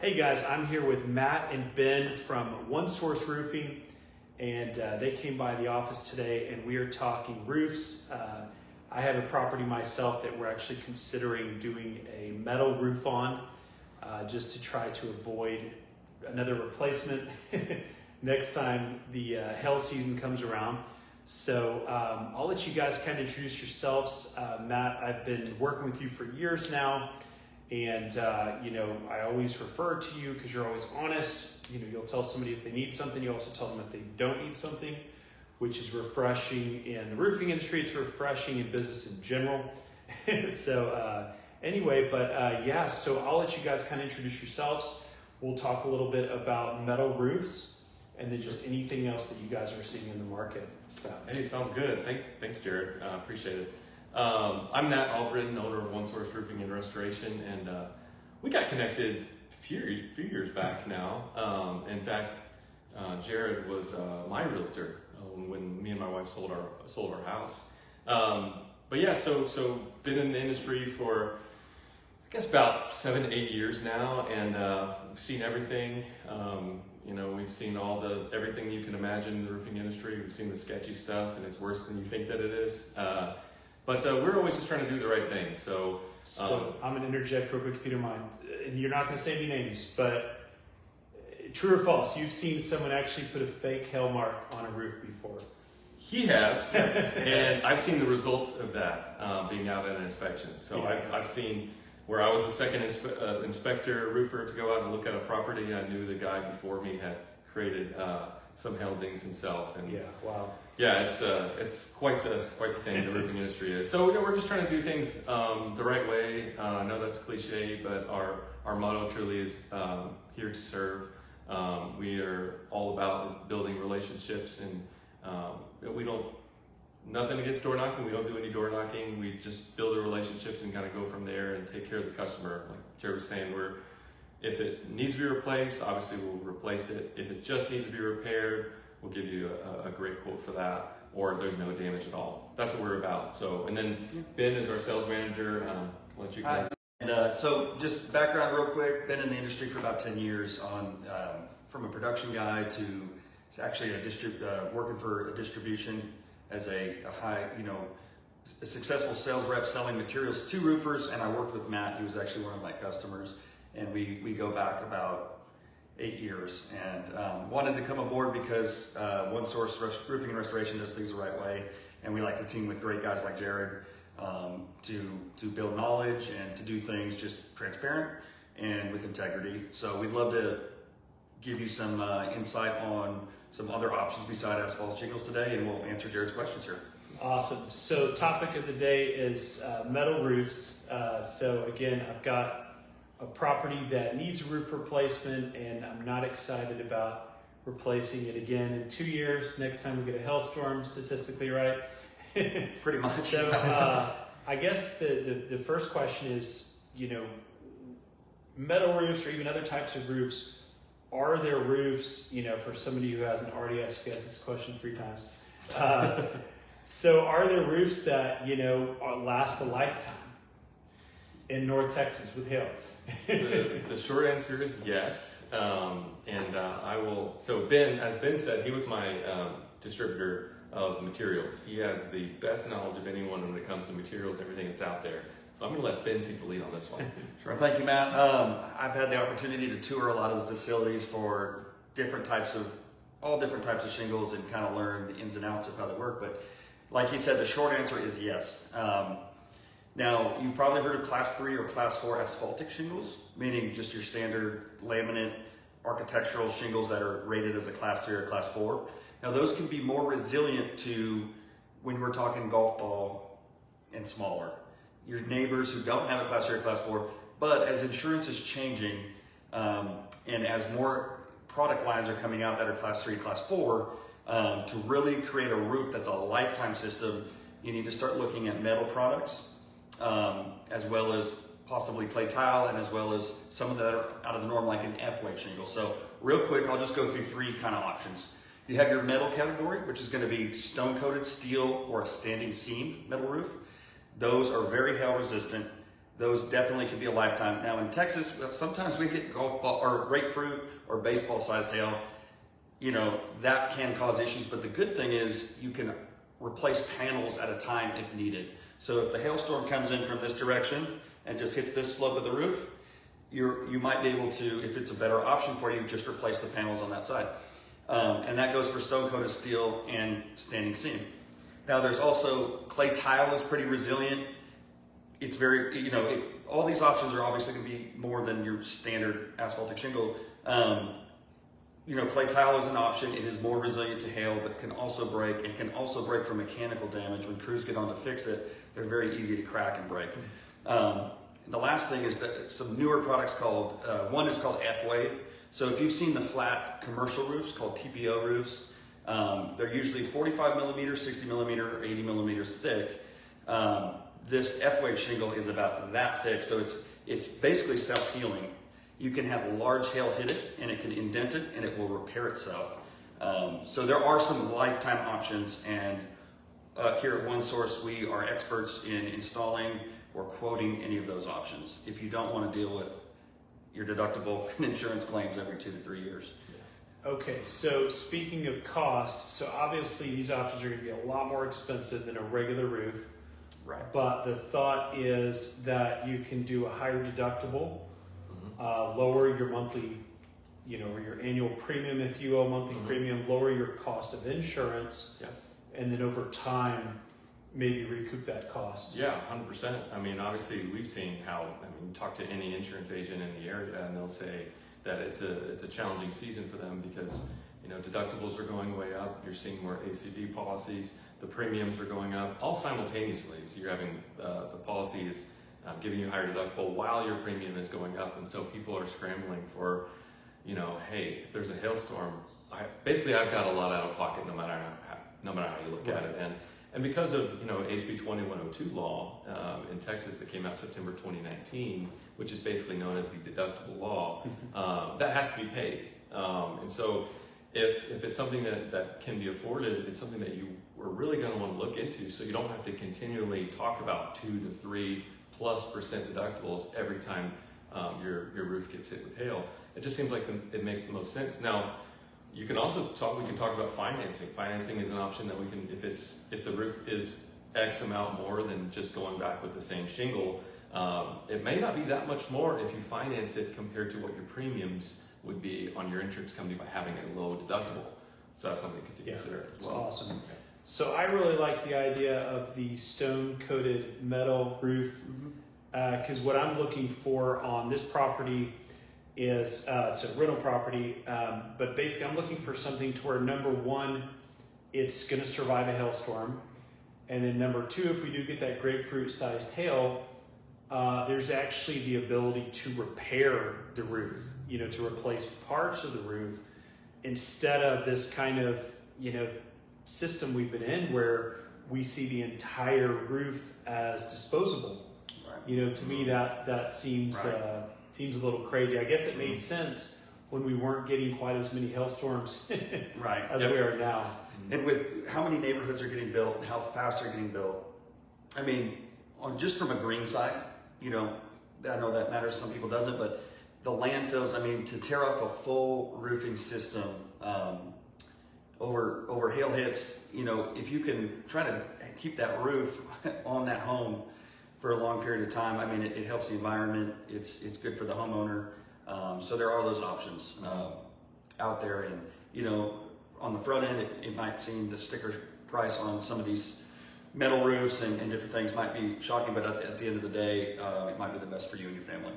Hey guys, I'm here with Matt and Ben from One Source Roofing, and they came by the office today and we are talking roofs. I have a property myself that we're actually considering doing a metal roof on, just to try to avoid another replacement next time the hail season comes around. So I'll let you guys kind of introduce yourselves. Matt, I've been working with you for years now. And, I always refer to you because you're always honest. You'll tell somebody if they need something. You also tell them if they don't need something, which is refreshing in the roofing industry. It's refreshing in business in general. So so I'll let you guys kind of introduce yourselves. We'll talk a little bit about metal roofs and then just anything else that you guys are seeing in the market. So. Hey, sounds good. Thanks, Jared. Appreciate it. I'm Matt Albritton, owner of One Source Roofing and Restoration, and we got connected a few years back now. In fact, Jared was my realtor when me and my wife sold our house. So been in the industry for I guess about 7 to 8 years now, and we've seen everything. We've seen everything you can imagine in the roofing industry. We've seen the sketchy stuff, and it's worse than you think that it is. But we're always just trying to do the right thing. So I'm going to interject real quick if you don't mind. And you're not going to say any names, but true or false, you've seen someone actually put a fake hail mark on a roof before. He has, yes. And I've seen the results of that being out at an inspection. So yeah. I've seen where I was the second inspector roofer to go out and look at a property. I knew the guy before me had created some hail dings himself. And yeah, wow. Yeah, it's quite the thing the roofing industry is. So we're just trying to do things the right way. I know that's cliche, but our motto truly is here to serve. We are all about building relationships, and nothing against door knocking. We don't do any door knocking. We just build the relationships and kind of go from there and take care of the customer. Like Jared was saying, if it needs to be replaced, obviously we'll replace it. If it just needs to be repaired, we'll give you a great quote for that, or if there's no damage at all. That's what we're about. So, and then Ben is our sales manager. I'll let you go. And so just background real quick, been in the industry for about 10 years from a production guy to actually working for a distribution as a successful sales rep selling materials to roofers. And I worked with Matt. He was actually one of my customers. And we go back about 8 years, and wanted to come aboard because One Source Roofing and Restoration does things the right way, and we like to team with great guys like Jared to build knowledge and to do things just transparent and with integrity. So we'd love to give you some insight on some other options beside asphalt shingles today, and we'll answer Jared's questions here. Awesome. So topic of the day is metal roofs. So again, I've got a property that needs a roof replacement, and I'm not excited about replacing it again in 2 years. Next time we get a hailstorm, statistically, right? Pretty much. So I guess the first question is, metal roofs or even other types of roofs, are there roofs, for somebody who hasn't already asked you guys this question 3 times, so are there roofs that, last a lifetime in North Texas with hail? The short answer is yes. So Ben, as Ben said, he was my distributor of materials. He has the best knowledge of anyone when it comes to materials, everything that's out there. So I'm going to let Ben take the lead on this one. Sure. Thank you, Matt. I've had the opportunity to tour a lot of the facilities for all different types of shingles and kind of learn the ins and outs of how they work. But like he said, the short answer is yes. Now, you've probably heard of Class 3 or Class 4 asphaltic shingles, meaning just your standard laminate architectural shingles that are rated as a Class 3 or Class 4. Now, those can be more resilient to when we're talking golf ball and smaller. Your neighbors who don't have a Class 3 or Class 4, but as insurance is changing and as more product lines are coming out that are Class 3, Class 4, to really create a roof that's a lifetime system, you need to start looking at metal products, as well as possibly clay tile, and as well as some of that are out of the norm, like an F-wave shingle. So real quick, I'll just go through 3 kind of options. You have your metal category, which is going to be stone-coated steel or a standing seam metal roof. Those are very hail resistant. those definitely could be a lifetime. Now in Texas, sometimes we get golf ball or grapefruit or baseball sized hail. You know, that can cause issues, but the good thing is you can replace panels at a time if needed. So if the hailstorm comes in from this direction and just hits this slope of the roof, you might be able to, if it's a better option for you, just replace the panels on that side. And that goes for stone coated steel and standing seam. Now there's also clay tile is pretty resilient. It's very, you know, all these options are obviously going to be more than your standard asphaltic shingle. You know, clay tile is an option. It is more resilient to hail, but it can also break. It can also break from mechanical damage. When crews get on to fix it, they're very easy to crack and break. The last thing is that some newer products called, one is called F-Wave. So if you've seen the flat commercial roofs called TPO roofs, they're usually 45 millimeters, 60 millimeter, or 80 millimeters thick. This F-Wave shingle is about that thick, so it's basically self-healing. You can have large hail hit it, and it can indent it, and it will repair itself. So there are some lifetime options, and here at OneSource, we are experts in installing or quoting any of those options if you don't want to deal with your deductible and insurance claims every 2 to 3 years. Okay, so speaking of cost, so obviously these options are going to be a lot more expensive than a regular roof. Right. But the thought is that you can do a higher deductible, lower your monthly, you know, or your annual premium if you owe monthly premium, lower your cost of insurance, and then over time, maybe recoup that cost. Yeah, 100%. I mean, obviously, we've seen how. I mean, talk to any insurance agent in the area, and they'll say that it's a challenging season for them because, you know, deductibles are going way up. You're seeing more ACV policies. The premiums are going up all simultaneously. So you're having the policy is giving you a higher deductible while your premium is going up, and so people are scrambling for, you know, hey, if there's a hailstorm, I've got a lot out of pocket no matter how you look at it, and because of, you know, HB 2102 law in Texas that came out September 2019, which is basically known as the deductible law, that has to be paid, and so if it's something that can be afforded, it's something that you are really going to want to look into, so you don't have to continually talk about 2 to 3+% deductibles every time your roof gets hit with hail. It just seems like it makes the most sense. Now, we can talk about financing. Financing is an option that we can, if the roof is X amount more than just going back with the same shingle, it may not be that much more if you finance it compared to what your premiums would be on your insurance company by having a low deductible. So that's something to consider as well. That's awesome. So I really like the idea of the stone-coated metal roof because what I'm looking for on this property is it's a rental property, but basically I'm looking for something to where, number one, it's going to survive a hailstorm, and then number two, if we do get that grapefruit-sized hail, there's actually the ability to repair the roof, you know, to replace parts of the roof instead of this kind of, you know, system we've been in where we see the entire roof as disposable. Right. You know, to me that seems seems a little crazy. I guess it made sense when we weren't getting quite as many hailstorms as we are now. And with how many neighborhoods are getting built and how fast they're getting built, I mean, just from a green side, you know, I know that matters, some people doesn't, but the landfills, I mean, to tear off a full roofing system over hail hits, you know, if you can try to keep that roof on that home for a long period of time, I mean, it helps the environment, it's good for the homeowner. So there are those options out there, and, you know, on the front end, it might seem the sticker price on some of these metal roofs and different things might be shocking, but at the end of the day, it might be the best for you and your family.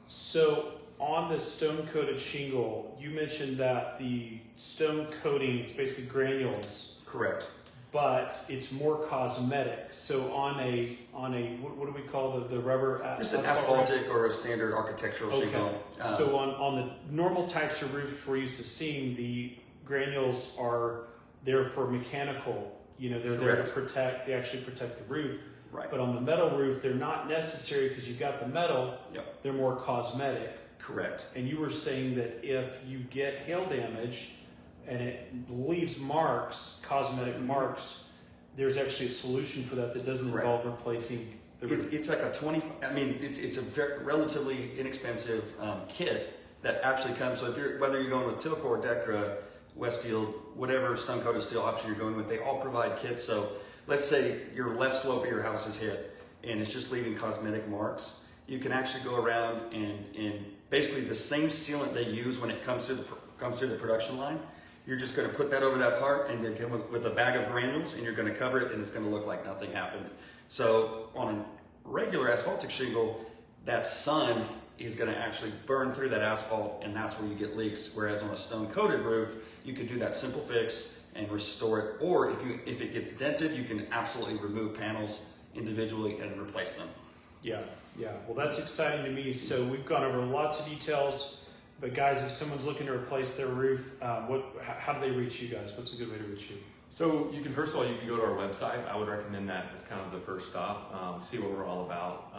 So on the stone coated shingle, you mentioned that the stone coating is basically granules. Correct. But it's more cosmetic. So on a what do we call the rubber? Just an asphaltic or a standard architectural shingle. So on the normal types of roofs we're used to seeing, the granules are there for mechanical. You know, they're there to protect. They actually protect the roof. Right. But on the metal roof, they're not necessary because you've got the metal. Yep. They're more cosmetic. Correct. And you were saying that if you get hail damage and it leaves marks, cosmetic marks, there's actually a solution for that doesn't involve replacing It's like a 20. I mean, it's a very relatively inexpensive kit that actually comes. So whether you're going with Tilcor, Decra, Westfield, whatever stone coated steel option you're going with, they all provide kits. So let's say your left slope of your house is hit and it's just leaving cosmetic marks. You can actually go around and basically the same sealant they use when it comes through the production line. You're just going to put that over that part and then come with a bag of granules and you're going to cover it and it's going to look like nothing happened. So on a regular asphaltic shingle, that sun is going to actually burn through that asphalt and that's where you get leaks. Whereas on a stone coated roof, you could do that simple fix and restore it. Or if it gets dented, you can absolutely remove panels individually and replace them. Yeah. Well, that's exciting to me. So we've gone over lots of details. But guys, if someone's looking to replace their roof, how do they reach you guys? What's a good way to reach you? So you can, first of all, you can go to our website. I would recommend that as kind of the first stop, see what we're all about.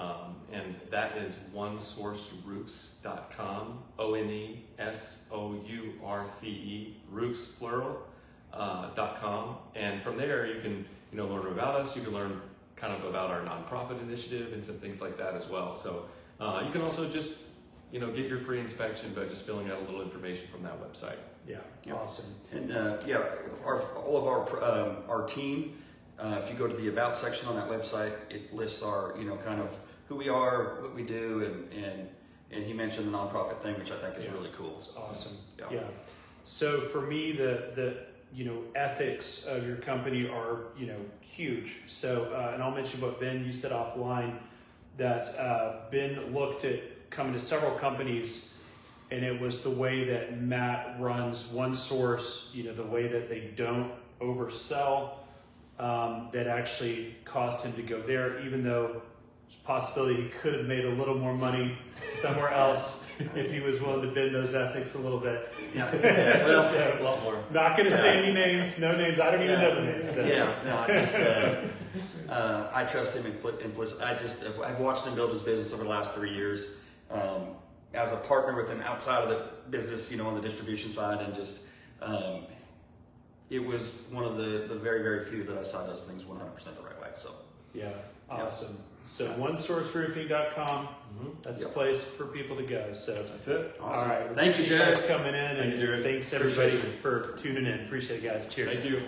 And that is onesourceroofs.com, ONESOURCE, roofs plural, .com. And from there you can, learn about us. You can learn kind of about our nonprofit initiative and some things like that as well. So you can also just get your free inspection by just filling out a little information from that website. Yeah, awesome. And all of our team. If you go to the About section on that website, it lists our kind of who we are, what we do, and he mentioned the nonprofit thing, which I think is really cool. It's awesome. Yeah. So for me, the ethics of your company are huge. So and I'll mention what Ben, you said offline, that Ben looked at coming to several companies, and it was the way that Matt runs One Source, the way that they don't oversell, that actually caused him to go there, even though there's a possibility he could have made a little more money somewhere else if he was willing to bend those ethics a little bit. Yeah, A lot more. Not going to say any names, no names. I don't even know the names. So. I trust him implicitly. I've watched him build his business over the last 3 years. As a partner with him outside of the business, on the distribution side, and just it was one of the very, very few that I saw does things 100% the right way. So awesome. So onesourceroofing.com, that's the place for people to go. So that's it. Awesome. All right. Thank you, guys Jared. coming in, and Thank you, Jared. thanks everybody for tuning in. Appreciate it, guys. Cheers. Thank you.